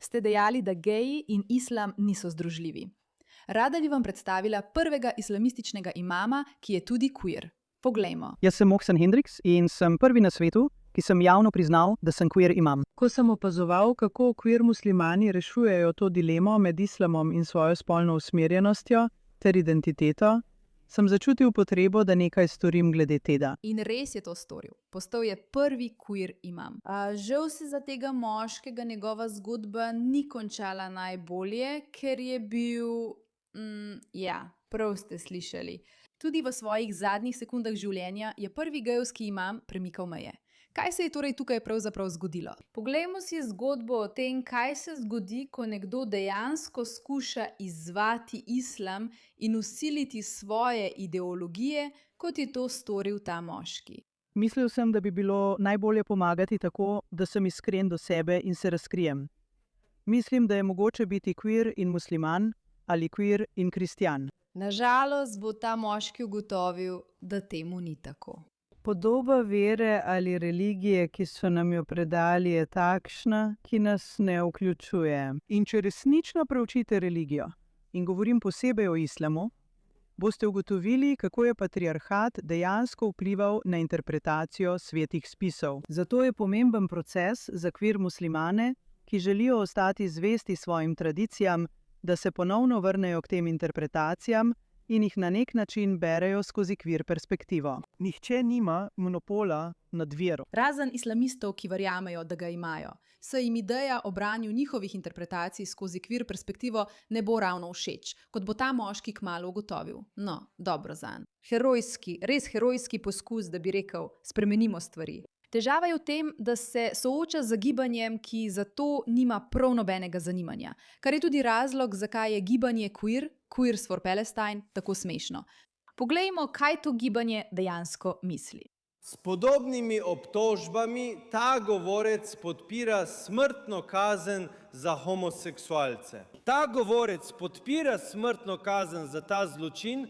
ste dejali, da geji in islam niso združljivi. Rada bi vam predstavila prvega islamističnega imama, ki je tudi queer. Poglejmo. Jaz sem Mohsen Hendriks in sem prvi na svetu, ki sem javno priznal, da sem queer imam. Ko sem opazoval, kako queer muslimani rešujejo to dilemo med islamom in svojo spolno usmerjenostjo ter identiteto, sem začutil potrebo, da nekaj storim glede tega. In res je to storil. Postal je prvi queer imam. Žal se za tega moškega njegova zgodba ni končala najbolje, ker je bil, prav ste slišali. Tudi v svojih zadnjih sekundah življenja je prvi gejevski imam premikal meje. Kaj se je torej tukaj pravzaprav zgodilo? Poglejmo si zgodbo o tem, kaj se zgodi, ko nekdo dejansko skuša izzvati islam in vsiliti svoje ideologije, kot je to storil ta moški. Mislil sem, da bi bilo najbolje pomagati tako, da sem iskren do sebe in se razkrijem. Mislim, da je mogoče biti queer in musliman ali queer in kristjan. Nažalost bo ta moški ugotovil, da temu ni tako. Podoba vere ali religije, ki so nam jo predali, je takšna, ki nas ne vključuje. In če resnično preučite religijo, in govorim posebej o islamu, boste ugotovili, kako je patriarhat dejansko vplival na interpretacijo svetih spisov. Zato je pomemben proces za queer muslimane, ki želijo ostati zvesti svojim tradicijam, da se ponovno vrnejo k tem interpretacijam in jih na nek način berejo skozi queer perspektivo. Nihče nima monopola nad vero. Razen islamistov, ki verjamejo, da ga imajo, saj jim ideja o branju njihovih interpretacij skozi queer perspektivo ne bo ravno všeč, kot bo ta moški kmalu ugotovil. No, dobro zanj. Res herojski poskus, da bi rekel, spremenimo stvari. Težava je v tem, da se sooča z gibanjem, ki za to nima prav nobenega zanimanja, kar je tudi razlog, zakaj je gibanje Queers for Palestine, tako smešno. Poglejmo, kaj to gibanje dejansko misli. S podobnimi obtožbami ta govorec podpira smrtno kazen za homoseksualce. Ta govorec podpira smrtno kazen za ta zločin,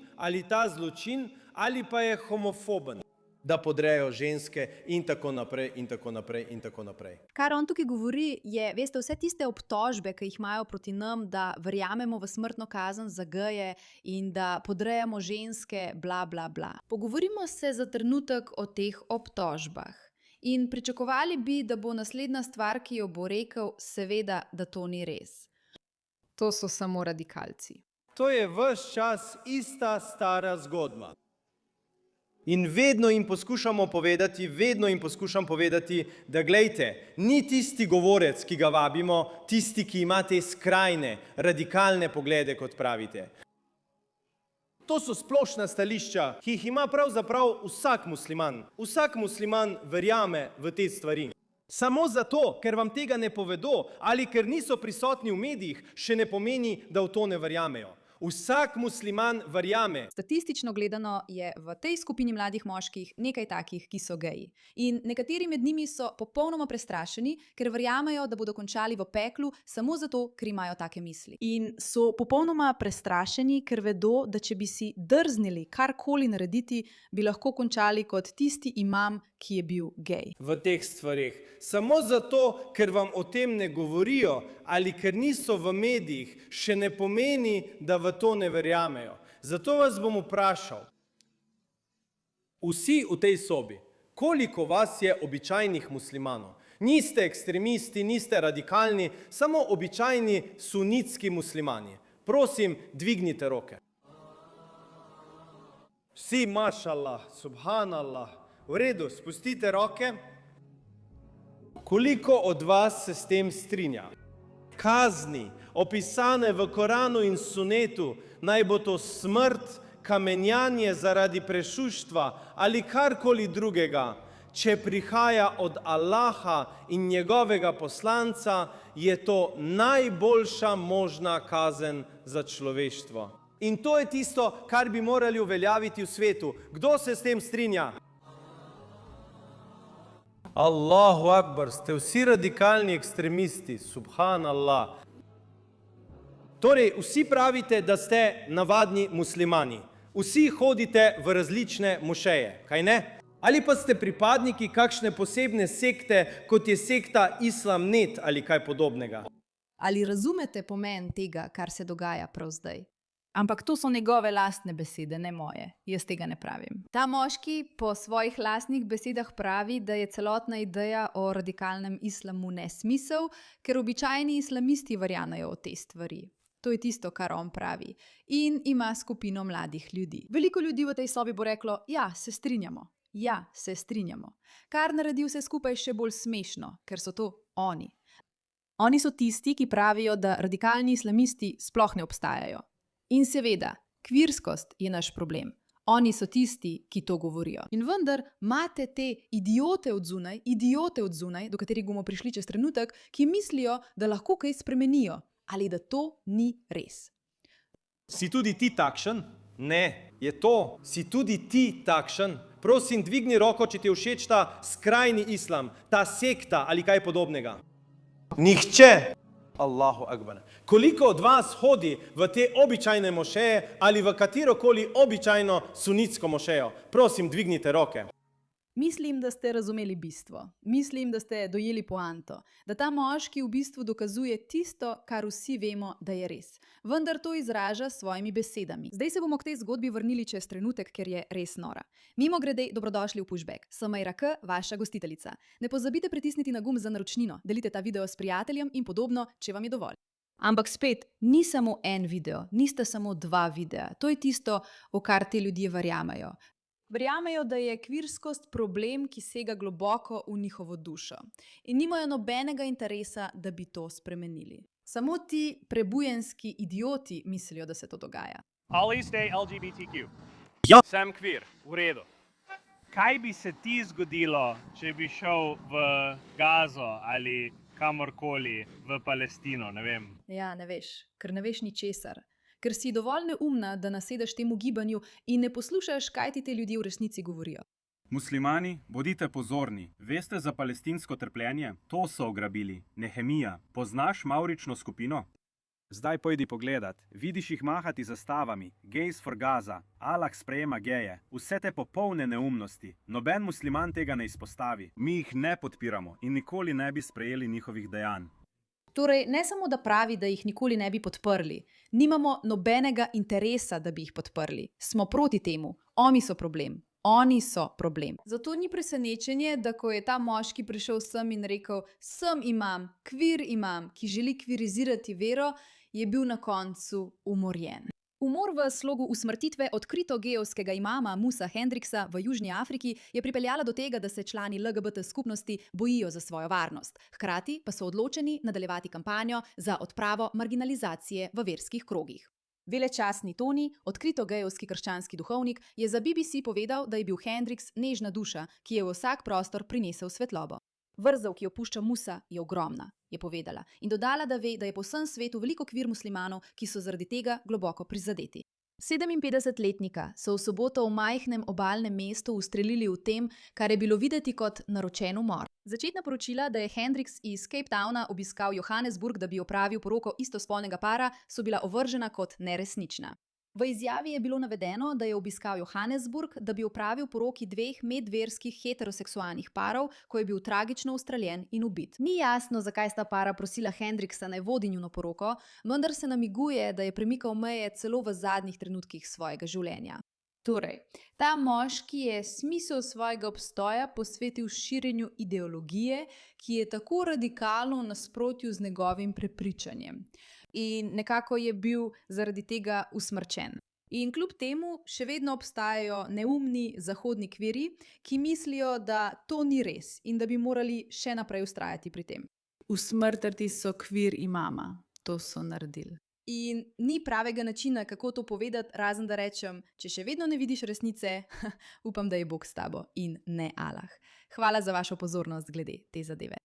ali pa je homofoben, da podrejo ženske in tako naprej in tako naprej in tako naprej. Kar on tukaj govori je, veste, vse tiste obtožbe, ki jih imajo proti nam, da verjamemo v smrtno kazen za geje in da podrejamo ženske, bla, bla, bla. Pogovorimo se za trenutek o teh obtožbah. In pričakovali bi, da bo naslednja stvar, ki jo bo rekel, seveda, da to ni res. To so samo radikalci. To je ves čas ista stara zgodba. In vedno jim poskušam povedati, da glejte, ni tisti govorec, ki ga vabimo, tisti, ki ima te skrajne, radikalne poglede, kot pravite. To so splošna stališča, ki jih ima pravzaprav vsak musliman. Vsak musliman verjame v te stvari. Samo zato, ker vam tega ne povedo ali ker niso prisotni v medijih, še ne pomeni, da v to ne verjamejo. Vsak musliman verjame. Statistično gledano je v tej skupini mladih moških nekaj takih, ki so geji. In nekateri med njimi so popolnoma prestrašeni, ker verjamejo, da bodo končali v peklu samo zato, ker imajo take misli. In so popolnoma prestrašeni, ker vedo, da če bi si drznili karkoli narediti, bi lahko končali kot tisti imam, ki je bil gej. V teh stvarih. Samo zato, ker vam o tem ne govorijo ali ker niso v medijih, še ne pomeni, da v to ne verjamejo. Zato vas bom vprašal, vsi v tej sobi, koliko vas je običajnih muslimanov? Niste ekstremisti, niste radikalni, samo običajni sunitski muslimani. Prosim, dvignite roke. Vsi, mašallah, subhanallah. V redu, spustite roke. Koliko od vas se s tem strinja? Kazni, opisane v Koranu in Sunetu, naj bo to smrt, kamenjanje zaradi prešuštva ali karkoli drugega, če prihaja od Allaha in njegovega poslanca, je to najboljša možna kazen za človeštvo. In to je tisto, kar bi morali uveljaviti v svetu. Kdo se s tem strinja? Allahu akbar, ste vsi radikalni ekstremisti, subhanallah. Torej, vsi pravite, da ste navadni muslimani. Vsi hodite v različne mošeje, kaj ne? Ali pa ste pripadniki kakšne posebne sekte, kot je sekta Islam.net ali kaj podobnega. Ali razumete pomen tega, kar se dogaja prav zdaj? Ampak to so njegove lastne besede, ne moje. Jaz tega ne pravim. Ta moški po svojih lastnih besedah pravi, da je celotna ideja o radikalnem islamu nesmisel, ker običajni islamisti verjamejo v te stvari. To je tisto, kar on pravi. In ima skupino mladih ljudi. Veliko ljudi v tej sobi bo reklo, ja, se strinjamo. Ja, se strinjamo. Kar naredi vse skupaj še bolj smešno, ker so to oni. Oni so tisti, ki pravijo, da radikalni islamisti sploh ne obstajajo. In seveda, kvirskost je naš problem. Oni so tisti, ki to govorijo. In vendar imate te idiote od zunaj, do katerih bomo prišli čez trenutek, ki mislijo, da lahko kaj spremenijo ali da to ni res. Si tudi ti takšen? Ne, je to. Si tudi ti takšen? Prosim, dvigni roko, če ti je všeč ta skrajni islam, ta sekta ali kaj podobnega. Nihče. Allahu akbar. Koliko od vas hodi v te običajne mošeje ali v katerokoli običajno sunitsko mošejo? Prosim, dvignite roke. Mislim, da ste razumeli bistvo. Mislim, da ste dojeli poanto. Da ta moški v bistvu dokazuje tisto, kar vsi vemo, da je res. Vendar to izraža s svojimi besedami. Zdaj se bomo k tej zgodbi vrnili čez trenutek, ker je res nora. Mimogrede, dobrodošli v Pushback. Sem Meira K, vaša gostiteljica. Ne pozabite pritisniti na gumb za naročnino, delite ta video s prijateljem in podobno, če vam je dovolj. Ampak spet, ni samo en video, nista samo dva videa. To je tisto, v kar te ljudje verjamejo. Verjamejo, da je kvirskost problem, ki sega globoko v njihovo dušo. In nimajo nobenega interesa, da bi to spremenili. Samo ti prebujenski idioti mislijo, da se to dogaja. Ali ste LGBTQ? Ja. Sem kvir, v redu. Kaj bi se ti zgodilo, če bi šel v Gazo ali kamorkoli v Palestino, ne vem? Ja, ne veš, ker ne veš ničesar. Ker si dovolj neumna, da nasedeš temu gibanju in ne poslušaš, kaj ti te ljudje v resnici govorijo. Muslimani, bodite pozorni. Veste za palestinsko trpljenje? To so ugrabili. Nehemija, poznaš mavrično skupino? Zdaj pojdi pogledat. Vidiš jih mahati zastavami. Gays for Gaza. Allah sprejema geje. Vse te popolne neumnosti. Noben musliman tega ne izpostavi. Mi jih ne podpiramo in nikoli ne bi sprejeli njihovih dejanj. Torej, ne samo da pravi, da jih nikoli ne bi podprli. Nimamo nobenega interesa, da bi jih podprli. Smo proti temu. Oni so problem. Oni so problem. Zato ni presenečenje, da ko je ta moški prišel sem in rekel, sem imam, kvir imam, ki želi kvirizirati vero, je bil na koncu umorjen. Umor v slogu usmrtitve odkrito gejevskega imama Musa Hendriksa v Južni Afriki je pripeljala do tega, da se člani LGBT skupnosti bojijo za svojo varnost. Hkrati pa so odločeni nadaljevati kampanjo za odpravo marginalizacije v verskih krogih. Velečastni Toni, odkrito gejevski krščanski duhovnik, je za BBC povedal, da je bil Hendriks nežna duša, ki je v vsak prostor prinesel svetlobo. Vrzel, ki jo pušča Musa, je ogromna, je povedala in dodala, da ve, da je po vsem svetu veliko kvir muslimanov, ki so zaradi tega globoko prizadeti. 57-letnika so v soboto v majhnem obalnem mestu ustrelili v tem, kar je bilo videti kot naročen umor. Začetna poročila, da je Hendriks iz Cape Towna obiskal Johannesburg, da bi opravil poroko istospolnega para, so bila ovržena kot neresnična. V izjavi je bilo navedeno, da je obiskal Johannesburg, da bi opravil poroki dveh medverskih heteroseksualnih parov, ko je bil tragično ustreljen in ubit. Ni jasno, zakaj sta para prosila Hendriksa naj vodi njuno poroko, vendar se namiguje, da je premikal meje celo v zadnjih trenutkih svojega življenja. Torej, ta moški je smisel svojega obstoja posvetil širjenju ideologije, ki je tako radikalno v nasprotju z njegovim prepričanjem. In nekako je bil zaradi tega usmrčen. In kljub temu še vedno obstajajo neumni zahodni kviri, ki mislijo, da to ni res in da bi morali še naprej vztrajati pri tem. Usmrtiti so kvir imama, to so naredili. In ni pravega načina, kako to povedati, razen da rečem, če še vedno ne vidiš resnice, upam, da je Bog s tabo in ne Allah. Hvala za vašo pozornost glede te zadeve.